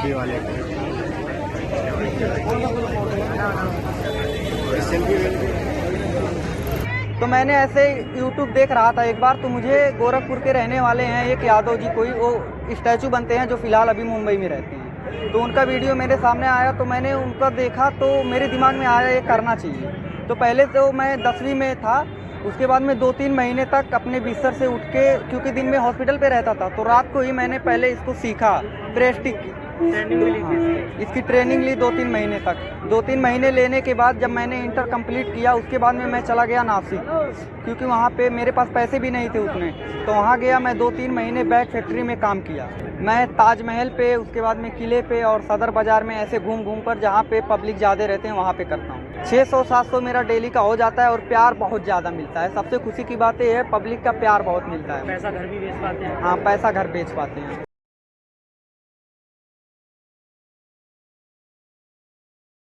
Selfie वाले तो मैंने ऐसे यूट्यूब देख रहा था एक बार, तो मुझे गोरखपुर के रहने वाले हैं एक यादव जी, कोई वो स्टैचू बनते हैं जो फिलहाल अभी मुंबई में रहते हैं, तो उनका वीडियो मेरे सामने आया, तो मैंने उनका देखा तो मेरे दिमाग में आया ये करना चाहिए। तो पहले तो मैं 10वीं में था, उसके बाद में 2-3 महीने तक अपने बिस्तर से उठ के, क्योंकि दिन में हॉस्पिटल पे रहता था, तो रात को ही मैंने पहले इसको सीखा, प्रेस्टिक की ट्रेनिंग मिली थी इसकी ट्रेनिंग ली 2-3 महीने तक। 2-3 महीने लेने के बाद जब मैंने इंटर कंप्लीट किया, उसके बाद में मैं चला गया नासिक, क्योंकि वहाँ पे मेरे पास पैसे भी नहीं थे उतने, तो वहाँ गया मैं 2-3 महीने बैग फैक्ट्री में काम किया। मैं ताजमहल पे, उसके बाद में किले पे और सदर बाज़ार में ऐसे घूम घूम कर जहाँ पे पब्लिक ज़्यादा रहते हैं वहाँ पे करता हूँ। 600-700 मेरा डेली का हो जाता है और प्यार बहुत ज़्यादा मिलता है। सबसे खुशी की बात ये है, पब्लिक का प्यार बहुत मिलता है। पैसा घर भी बेच पाते हैं। हाँ, पैसा घर बेच पाते हैं।